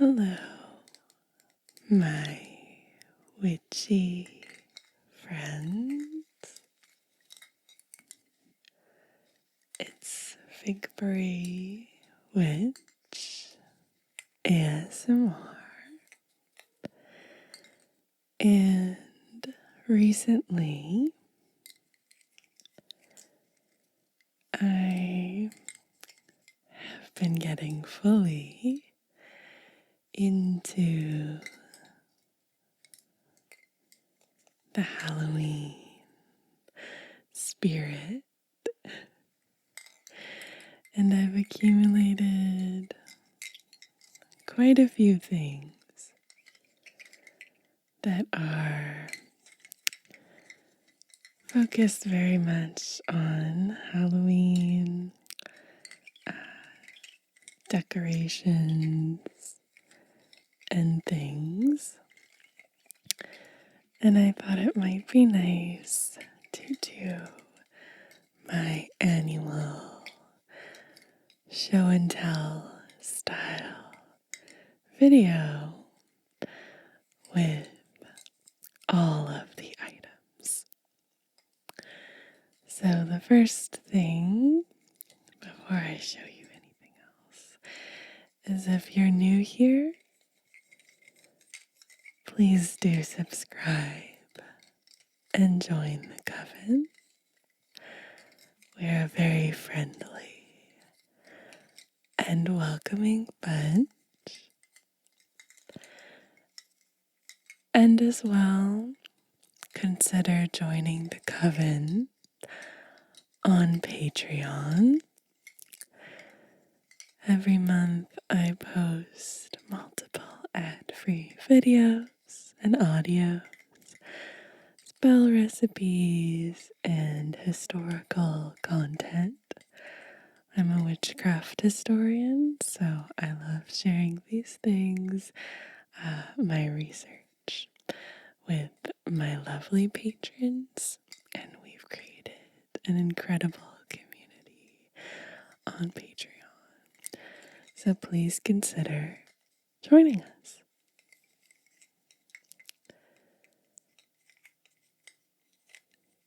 Hello, my witchy friends. It's Figbury Witch ASMR, and recently I have been getting fully into the Halloween spirit, and I've accumulated quite a few things that are focused very much on Halloween decorations and things. And I thought it might be nice to do my annual show and tell style video with all of the items. So the first thing, before I show you anything else, is if you're new here, please do subscribe and join the coven. We're a very friendly and welcoming bunch. And as well, consider joining the coven on Patreon. Every month I post multiple ad-free videos and audios, spell recipes, and historical content. I'm a witchcraft historian, so I love sharing these things, my research, with my lovely patrons, and we've created an incredible community on Patreon. So please consider joining us.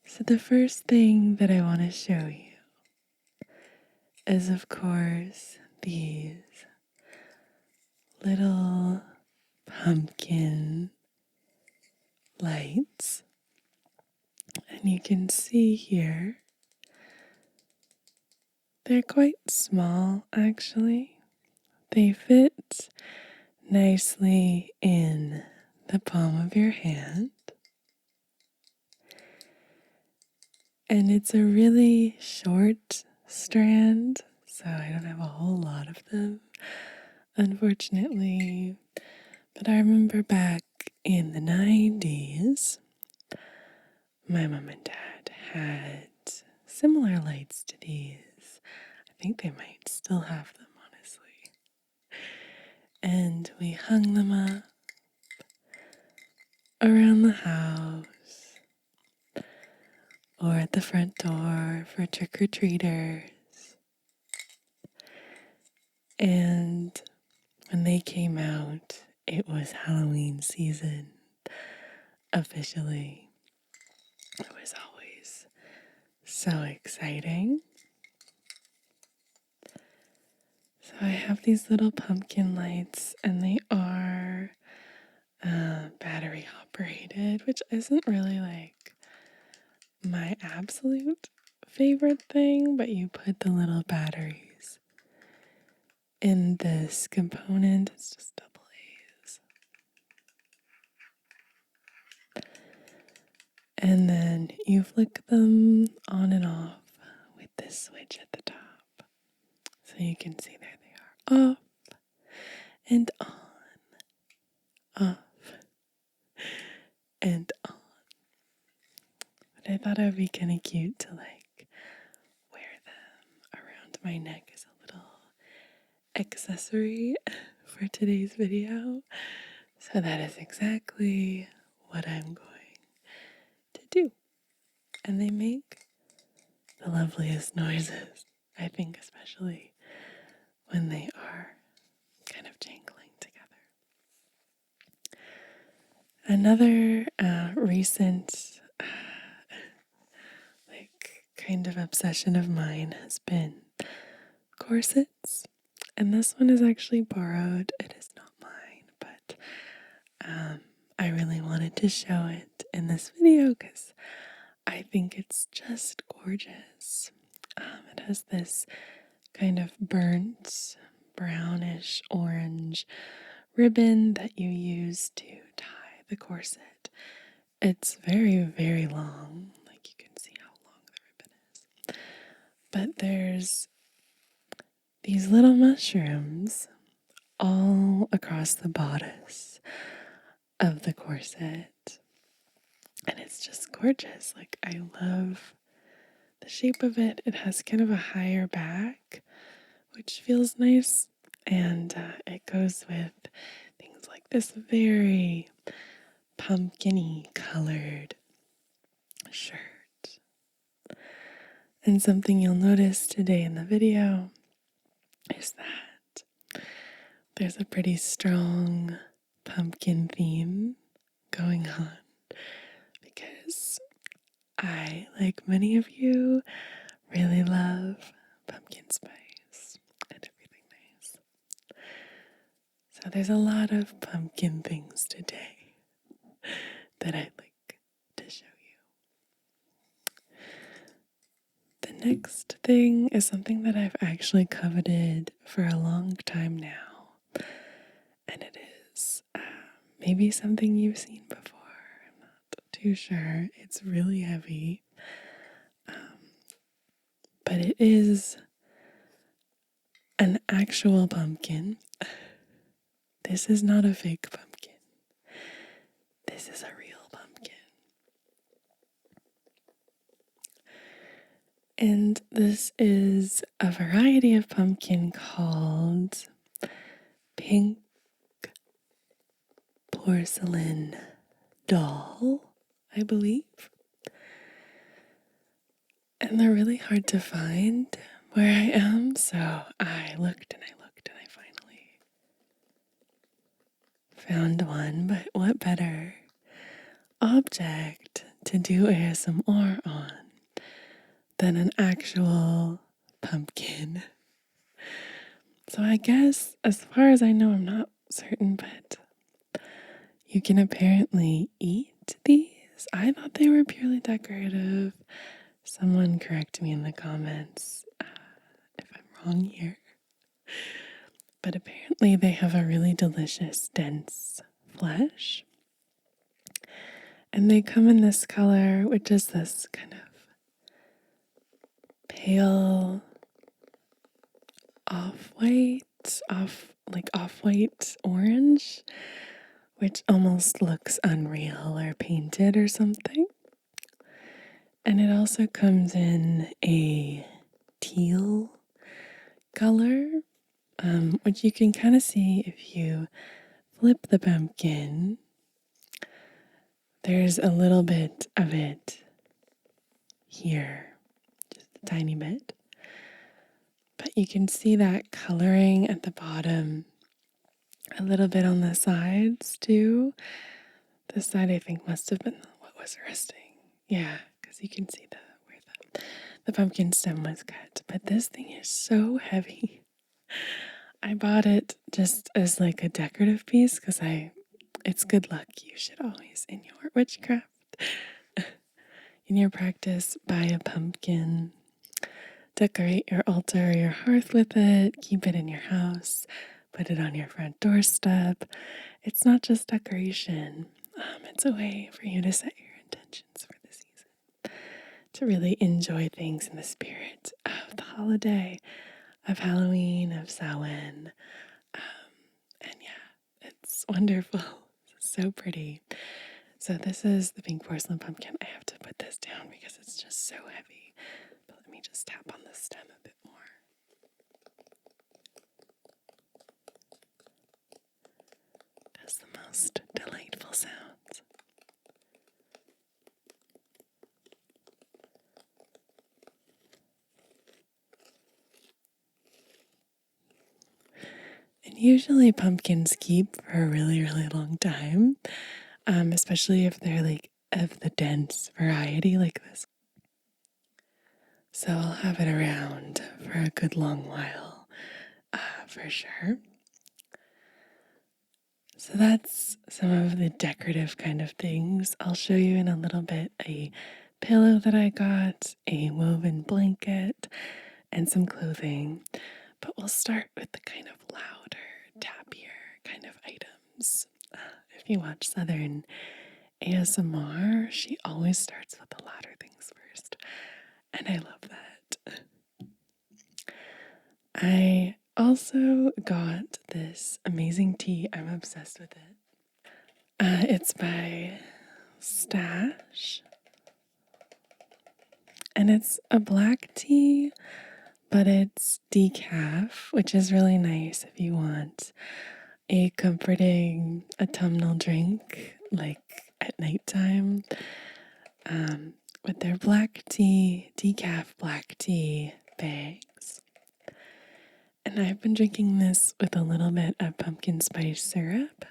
So the first thing that I want to show you is, of course, these little pumpkin lights. And you can see here, they're quite small actually. They fit nicely in the palm of your hand. And it's a really short strand, so I don't have a whole lot of them, unfortunately. But I remember back in the 90s, my mom and dad had similar lights to these. I think they might still have them, honestly. And we hung them up around the house or at the front door for trick-or-treaters. And when they came out, it was Halloween season officially. It was always so exciting. So I have these little pumpkin lights, and they are battery operated, which isn't really like my absolute favorite thing, but you put the little batteries in this component. It's just a blaze. And then you flick them on and off with this switch at the top. So you can see there they are, off and on, off and on. But I thought it would be kind of cute to like wear them around my neck as a little accessory for today's video. So that is exactly what I'm going to do. And they make the loveliest noises, I think, especially when they are kind of jangling together. Another recent kind of obsession of mine has been corsets. And this one is actually borrowed. It is not mine, but I really wanted to show it in this video because I think it's just gorgeous. It has this kind of burnt brownish orange ribbon that you use to tie the corset. It's very, very long. Like you can see how long the ribbon is. But there's these little mushrooms all across the bodice of the corset. And it's just gorgeous. Like, I love the shape of it. It has kind of a higher back, which feels nice. And it goes with things like this very pumpkin-y colored shirt. And something you'll notice today in the video is that there's a pretty strong pumpkin theme going on because I, like many of you, really love pumpkin spice and everything nice. So there's a lot of pumpkin things today that I'd like to show you. The next thing is something that I've actually coveted for a long time now, and it is maybe something you've seen before. I'm not too sure. It's really heavy, but it is an actual pumpkin. This is not a fake pumpkin. This is a real pumpkin. And this is a variety of pumpkin called pink porcelain doll, I believe. And they're really hard to find where I am, so I looked and I looked and I finally found one. But what better object to do ASMR on than an actual pumpkin? So I guess, as far as I know, I'm not certain, but you can apparently eat these. I thought they were purely decorative. Someone correct me in the comments if I'm wrong here. But apparently they have a really delicious, dense flesh. And they come in this color, which is this kind of pale off-white orange, which almost looks unreal or painted or something. And it also comes in a teal color, which you can kind of see if you flip the pumpkin. There's a little bit of it here, just a tiny bit. But you can see that coloring at the bottom, a little bit on the sides too. This side I think must have been what was resting. Yeah, because you can see where the pumpkin stem was cut. But this thing is so heavy. I bought it just as like a decorative piece because it's good luck. You should always, in your witchcraft, in your practice, buy a pumpkin, decorate your altar or your hearth with it, keep it in your house, put it on your front doorstep. It's not just decoration. It's a way for you to set your intentions for the season, to really enjoy things in the spirit of the holiday, of Halloween, of Samhain. And yeah, it's wonderful. It's so pretty. So this is the pink porcelain pumpkin. I have to put this down because it's just so heavy. But let me just tap on the stem a bit more. It has the most delightful sounds. And usually pumpkins keep for a really, really long time. especially if they're like of the dense variety like this. So I'll have it around for a good long while, for sure. So that's some of the decorative kind of things. I'll show you in a little bit a pillow that I got, a woven blanket, and some clothing. But we'll start with the kind of louder, tappier kind of items. If you watch Southern ASMR, she always starts with the louder things first. And I love that. I also got this amazing tea. I'm obsessed with it. It's by Stash. And it's a black tea, but it's decaf, which is really nice if you want a comforting autumnal drink, like at nighttime, with their black tea, decaf black tea bags. And I've been drinking this with a little bit of pumpkin spice syrup,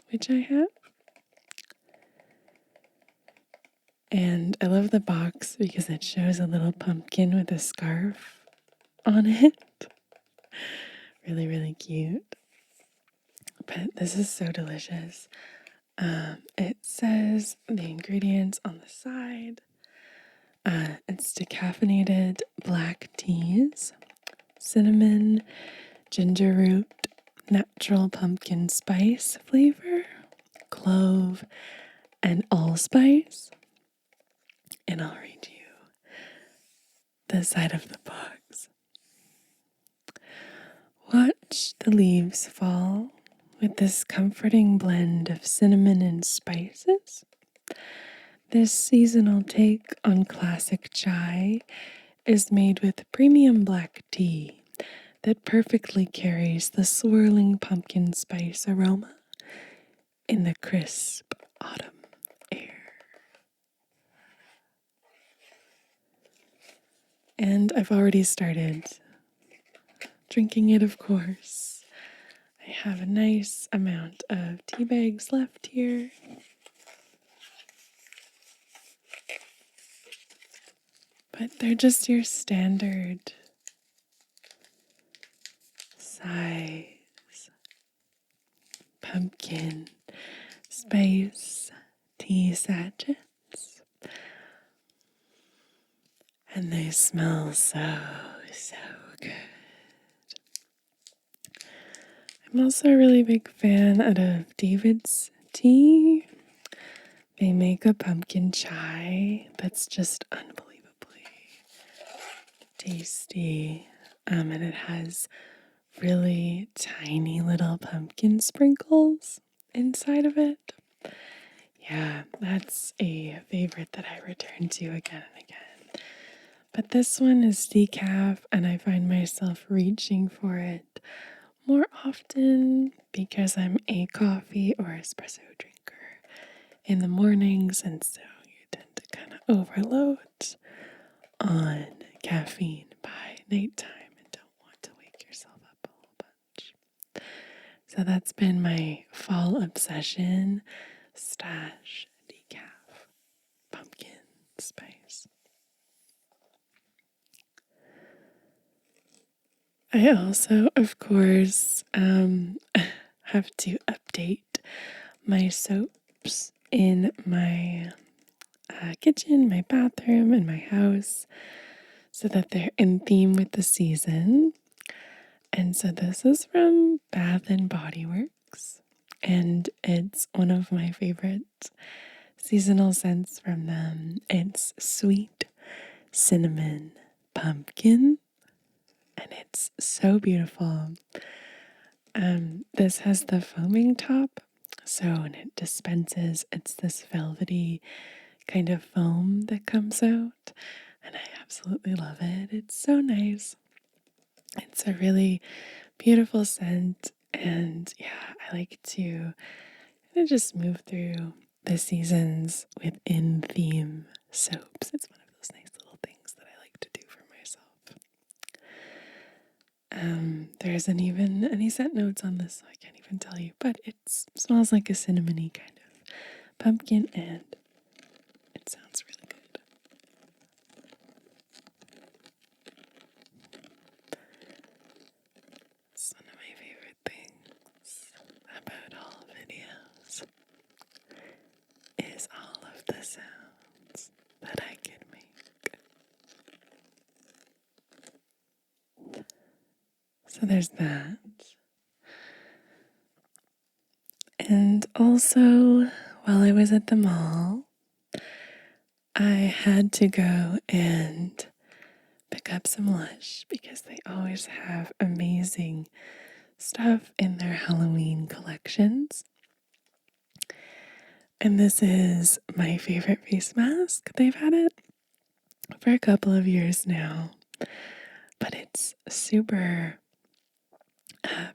which I have. And I love the box because it shows a little pumpkin with a scarf on it. Really, really cute. But this is so delicious. It says the ingredients on the side. It's decaffeinated black teas, cinnamon, ginger root, natural pumpkin spice flavor, clove, and allspice. And I'll read you the side of the box. Watch the leaves fall with this comforting blend of cinnamon and spices. This seasonal take on classic chai is made with premium black tea that perfectly carries the swirling pumpkin spice aroma in the crisp autumn air. And I've already started drinking it, of course. I have a nice amount of tea bags left here. But they're just your standard size pumpkin spice tea sachets. And they smell so, so good. I'm also a really big fan out of David's Tea. They make a pumpkin chai that's just unbelievably tasty. And it has really tiny little pumpkin sprinkles inside of it. Yeah, that's a favorite that I return to again and again. But this one is decaf, and I find myself reaching for it more often because I'm a coffee or espresso drinker in the mornings, and so you tend to kind of overload on caffeine by nighttime and don't want to wake yourself up a whole bunch. So that's been my fall obsession: Stash decaf pumpkin spice. I also, of course, have to update my soaps in my kitchen, my bathroom, and my house so that they're in theme with the season. And so this is from Bath and Body Works, and it's one of my favorite seasonal scents from them. It's sweet cinnamon pumpkin, and it's so beautiful. This has the foaming top, so when it dispenses, it's this velvety kind of foam that comes out, and I absolutely love it. It's so nice. It's a really beautiful scent, and yeah, I like to just move through the seasons within theme soaps. It's one of those nice little things that I like to do for myself. There isn't even any scent notes on this, so I can't even tell you, but it smells like a cinnamony kind of pumpkin, and it sounds really good. It's one of my favorite things about all videos is all of the sounds that I can make. So there's that. And also, while I was at the mall, I had to go and pick up some Lush because they always have amazing stuff in their Halloween collections. And this is my favorite face mask. They've had it for a couple of years now, but it's super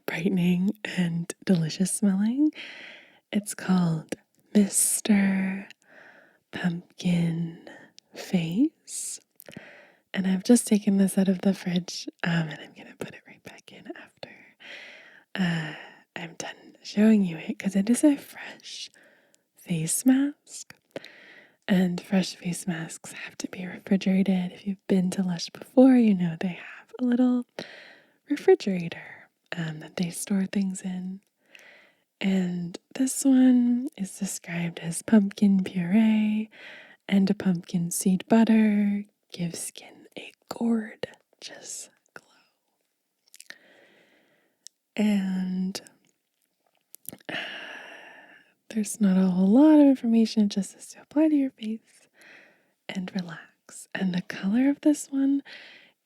brightening and delicious smelling. It's called Mr. Pumpkin Face. And I've just taken this out of the fridge and I'm going to put it right back in after I'm done showing you it because it is a fresh face mask. And fresh face masks have to be refrigerated. If you've been to Lush before, you know they have a little refrigerator that they store things in. And this one is described as pumpkin puree and a pumpkin seed butter. Give skin a gorgeous glow. And there's not a whole lot of information, it just says to apply to your face and relax. And the color of this one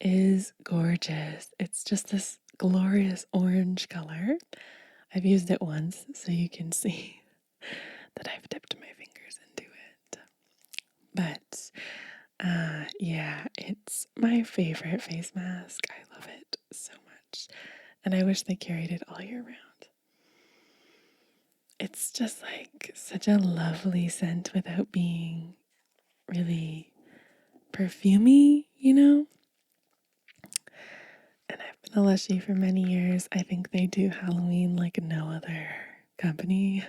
is gorgeous. It's just this glorious orange color. I've used it once, so you can see that I've dipped my fingers into it. But yeah, it's my favorite face mask. I love it so much. And I wish they carried it all year round. It's just like such a lovely scent without being really perfumey, you know? And I've been a Lushie for many years. I think they do Halloween like no other company.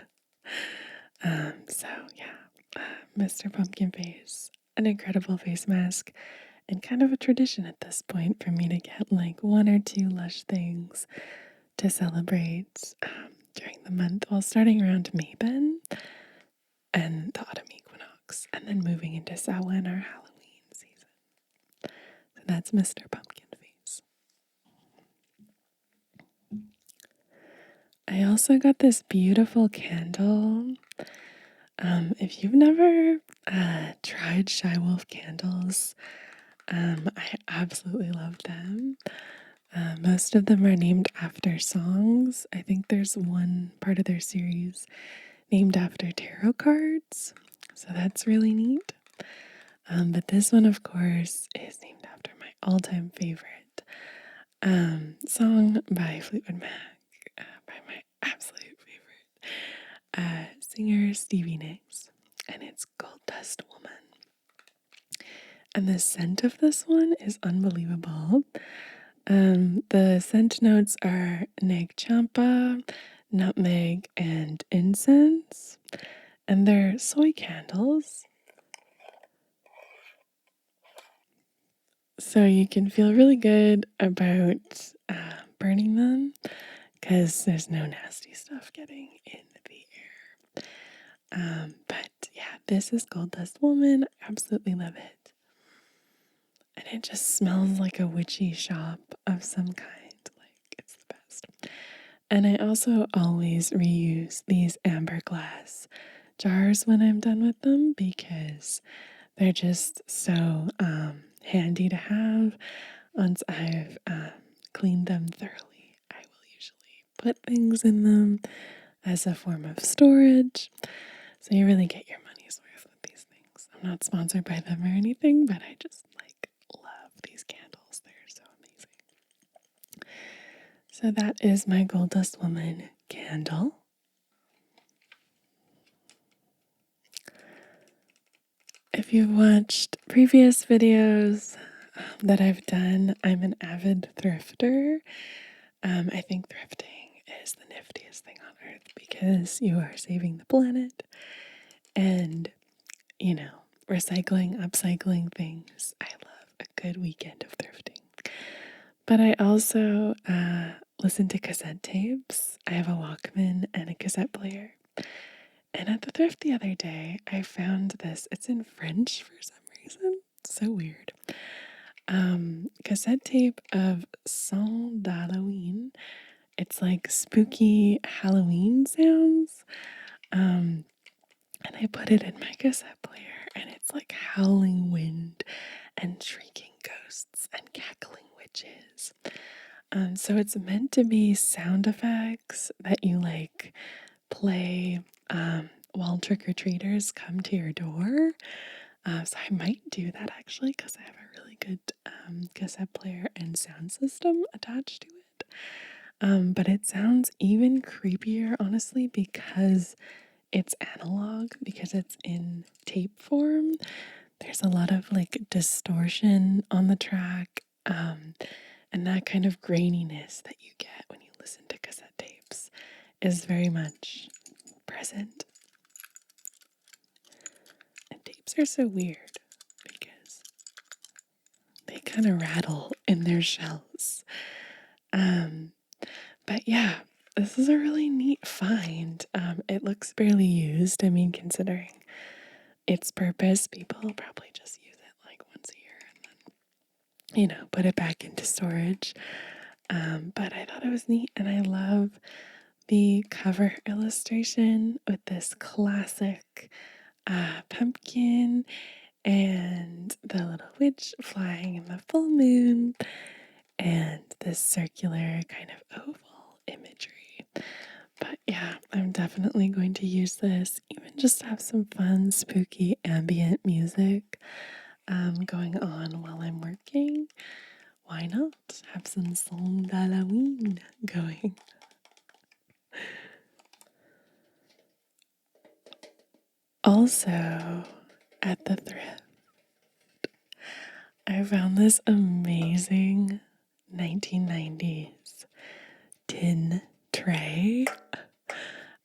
So yeah, Mr. Pumpkin Face, an incredible face mask, and kind of a tradition at this point for me to get like one or two Lush things to celebrate during the month. Well, starting around Mayben and the autumn equinox, and then moving into Samhain, our Halloween season. So that's Mr. Pumpkin Face. I also got this beautiful candle. If you've never tried Shy Wolf candles, I absolutely love them. Most of them are named after songs. I think there's one part of their series named after tarot cards, so that's really neat. But this one, of course, is named after my all-time favorite song by Fleetwood Mac, by my absolute favorite singer, Stevie Nicks, and it's Gold Dust Woman. And the scent of this one is unbelievable. The scent notes are nag champa, nutmeg, and incense, and they're soy candles. So you can feel really good about burning them because there's no nasty stuff getting in the air. But yeah, this is Gold Dust Woman. I absolutely love it. And it just smells like a witchy shop of some kind. Like, it's the best. And I also always reuse these amber glass jars when I'm done with them because they're just so handy to have. Once I've cleaned them thoroughly, I will usually put things in them as a form of storage. So you really get your money's worth with these things. I'm not sponsored by them or anything, but I just love these candles. They're so amazing. So that is my Gold Dust Woman candle. If you've watched previous videos that I've done, I'm an avid thrifter. I think thrifting is the niftiest thing on earth because you are saving the planet and, recycling, upcycling things. I love a good weekend of thrifting. But I also listen to cassette tapes. I have a Walkman and a cassette player. And at the thrift the other day, I found this. It's in French for some reason. So weird. Cassette tape of Song d'Halloween. It's like spooky Halloween sounds. And I put it in my cassette player, and it's like howling wind and shrieking ghosts and cackling witches. So it's meant to be sound effects that you like play while trick-or-treaters come to your door. So I might do that actually because I have a really good cassette player and sound system attached to it. But it sounds even creepier, honestly, because it's analog, because it's in tape form. There's a lot of like distortion on the track, and that kind of graininess that you get when you listen to cassette tapes is very much present. And tapes are so weird because they kind of rattle in their shells. But yeah, this is a really neat find. It looks barely used. I mean, considering its purpose, people probably just use it like once a year and then, put it back into storage. But I thought it was neat, and I love the cover illustration with this classic pumpkin and the little witch flying in the full moon and this circular kind of oval imagery. But yeah, I'm definitely going to use this, even just to have some fun, spooky ambient music going on while I'm working. Why not have some Song d'Halloween going? Also, at the thrift, I found this amazing 1990s tin tray,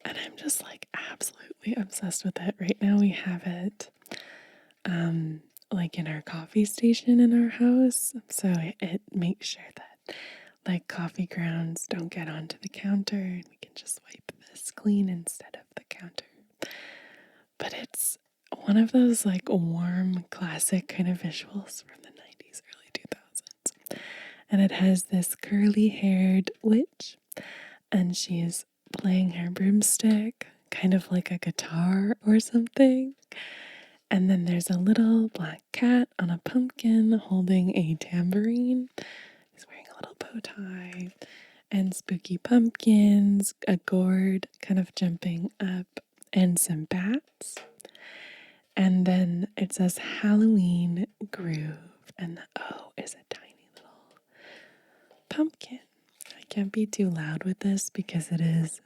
and I'm just like absolutely obsessed with it. Right now we have it like in our coffee station in our house, so it makes sure that like coffee grounds don't get onto the counter, and we can just wipe this clean instead of the counter. But it's one of those like warm classic kind of visuals from the 90s, early 2000s. And it has this curly haired witch, and she's playing her broomstick, kind of like a guitar or something. And then there's a little black cat on a pumpkin holding a tambourine. He's wearing a little bow tie, and spooky pumpkins, a gourd kind of jumping up, and some bats. And then it says Halloween Groove, and the O is a tiny little pumpkin. I can't be too loud with this because it is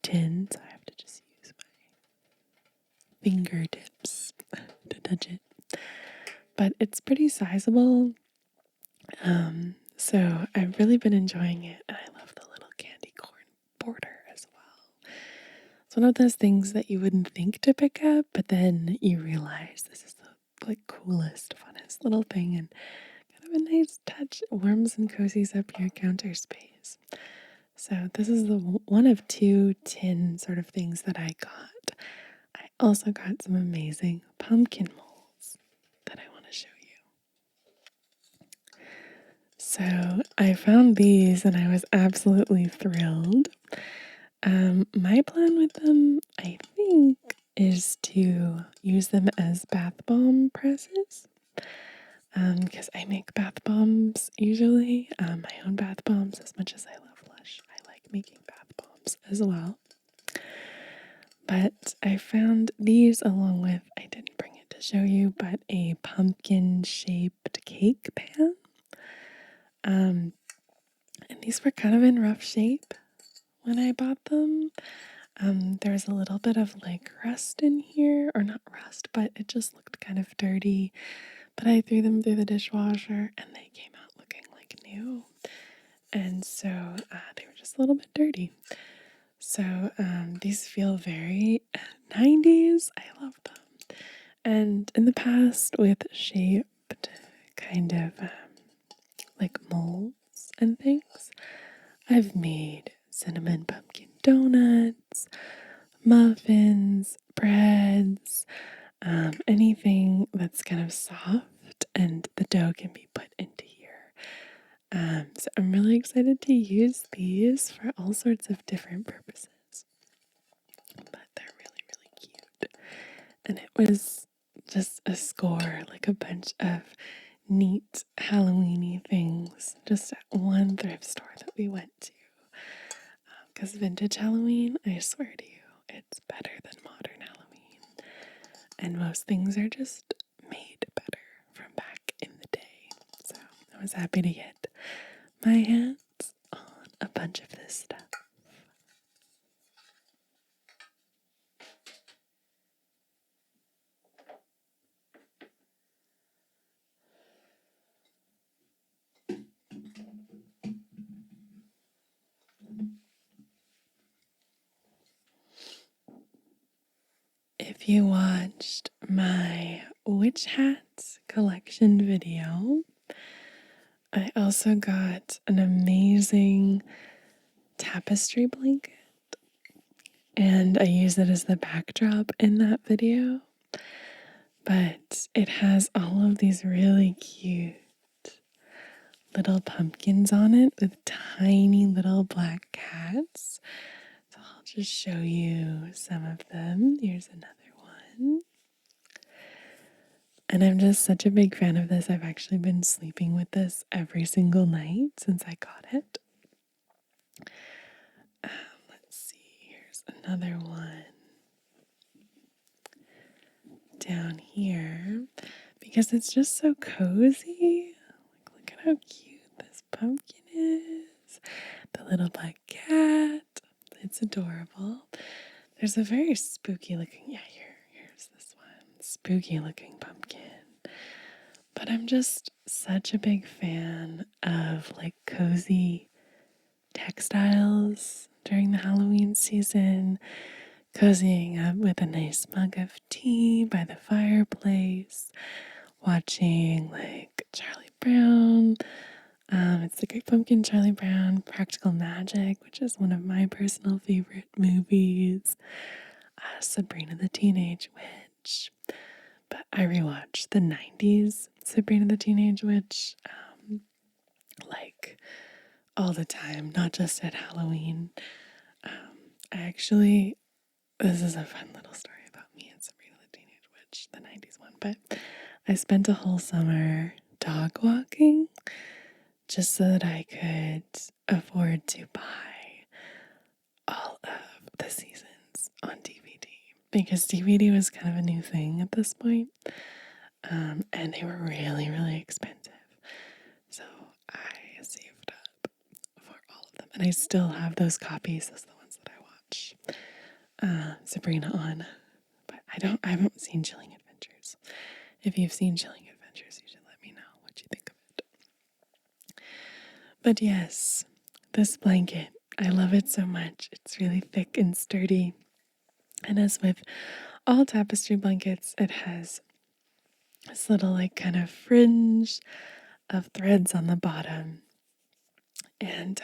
tin, so I have to just use my fingertips to touch it. But it's pretty sizable, so I've really been enjoying it, and I love the little candy corn border as well. It's one of those things that you wouldn't think to pick up, but then you realize this is the like coolest, funnest little thing, and kind of a nice touch. It warms and cozies up your counter space. So this is the one of two tin sort of things that I got. I also got some amazing pumpkin molds that I want to show you. So I found these and I was absolutely thrilled. My plan with them, I think, is to use them as bath bomb presses. Because I make bath bombs usually, my own bath bombs. As much as I love Lush, I like making bath bombs as well. But I found these along with, I didn't bring it to show you, but a pumpkin shaped cake pan. And these were kind of in rough shape when I bought them. There was a little bit of like rust in here, or not rust, but it just looked kind of dirty. But I threw them through the dishwasher and they came out looking like new. And so they were just a little bit dirty. So these feel very 90s. I love them. And in the past, with shaped kind of like molds and things, I've made cinnamon pumpkin donuts, muffins, breads, anything that's kind of soft and the dough can be put into here. So I'm really excited to use these for all sorts of different purposes. But they're really, really cute. And it was just a score, like a bunch of neat Halloweeny things just at one thrift store that we went to. Because vintage Halloween, I swear to you, it's better than modern Halloween. And most things are just made better from back in the day. So I was happy to get my hands on a bunch of this stuff. If you watched my witch hats collection video, I also got an amazing tapestry blanket and I use it as the backdrop in that video. But it has all of these really cute little pumpkins on it with tiny little black cats. So I'll just show you some of them. Here's another one. And I'm just such a big fan of this. I've actually been sleeping with this every single night since I got it. Let's see, here's another one down here because it's just so cozy. Like, look at how cute this pumpkin is. The little black cat. It's adorable. There's a very spooky looking, here's this one. Spooky looking pumpkin. But I'm just such a big fan of like cozy textiles during the Halloween season, cozying up with a nice mug of tea by the fireplace, watching like Charlie Brown. It's the Great Pumpkin, Charlie Brown, Practical Magic, which is one of my personal favorite movies, Sabrina the Teenage Witch. But I rewatched the 90s Sabrina the Teenage Witch like all the time, not just at Halloween. This is a fun little story about me and Sabrina the Teenage Witch, the 90s one, but I spent a whole summer dog walking just so that I could afford to buy all of the seasons on DVD because DVD was kind of a new thing at this point, and they were really, really expensive. So I saved up for all of them, and I still have those copies. Those are the ones that I watch Sabrina on. But I haven't seen Chilling Adventures. If you've seen Chilling Adventures, you should let me know what you think of it. But yes, this blanket, I love it so much. It's really thick and sturdy. And as with all tapestry blankets, it has this little like kind of fringe of threads on the bottom. And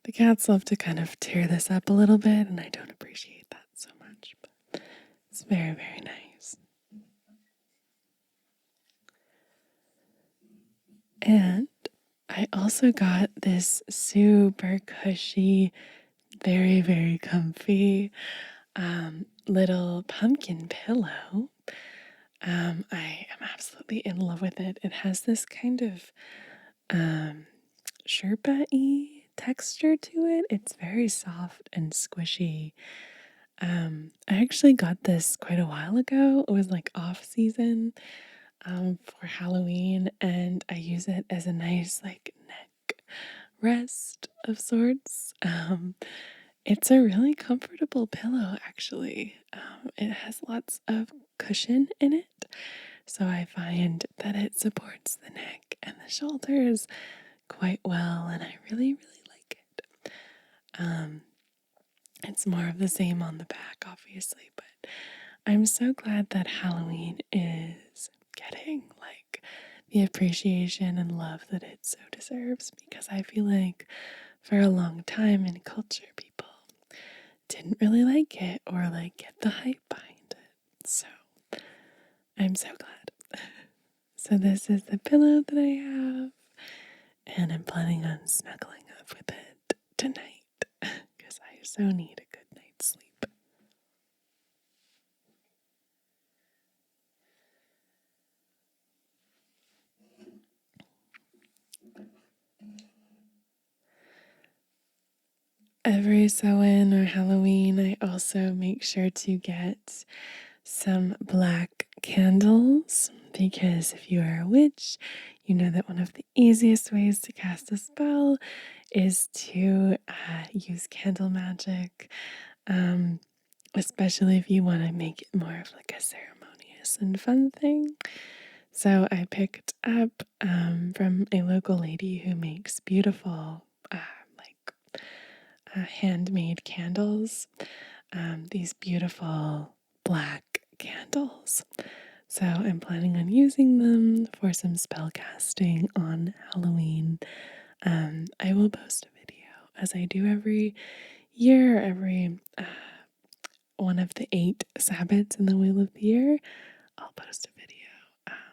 the cats love to kind of tear this up a little bit, and I don't appreciate that so much. But it's very, very nice. And I also got this super cushy, very, very comfy little pumpkin pillow. I am absolutely in love with it. It has this kind of Sherpa-y texture to it. It's very soft and squishy. I actually got this quite a while ago. It was like off season for Halloween, and I use it as a nice like neck rest of sorts. It's a really comfortable pillow, actually. It has lots of cushion in it, so I find that it supports the neck and the shoulders quite well, and I really, really like it. It's more of the same on the back, obviously, but I'm so glad that Halloween is getting like the appreciation and love that it so deserves, because I feel like for a long time in culture, people didn't really like it or like get the hype behind it. So I'm so glad. So this is the pillow that I have, and I'm planning on snuggling up with it tonight because I so need a good night's sleep. Every Samhain or Halloween, I also make sure to get some black candles, because if you are a witch, you know that one of the easiest ways to cast a spell is to use candle magic, especially if you want to make it more of like a ceremonious and fun thing. So I picked up from a local lady who makes beautiful, like handmade candles, these beautiful black candles. So I'm planning on using them for some spell casting on Halloween. I will post a video, as I do every year, every one of the 8 Sabbats in the Wheel of the Year. I'll post a video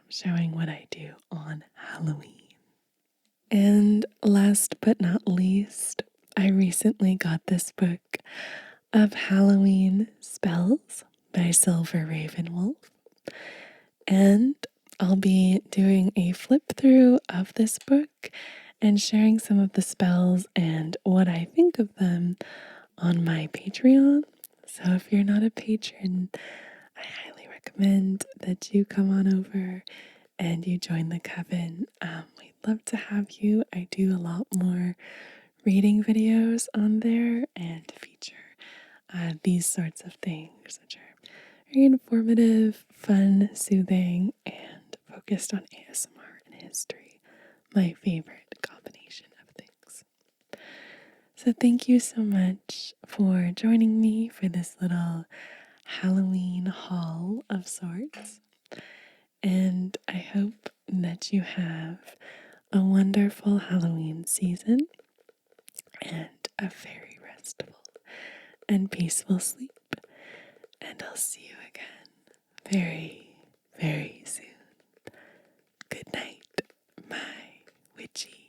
showing what I do on Halloween. And last but not least, I recently got this book of Halloween spells by Silver Ravenwolf. And I'll be doing a flip through of this book and sharing some of the spells and what I think of them on my Patreon. So if you're not a patron, I highly recommend that you come on over and you join the coven. We'd love to have you. I do a lot more reading videos on there and feature these sorts of things, which are very informative, fun, soothing, and focused on ASMR and history. My favorite combination of things. So thank you so much for joining me for this little Halloween haul of sorts. And I hope that you have a wonderful Halloween season and a very restful and peaceful sleep. And I'll see you again very, very soon. Good night, my witchy.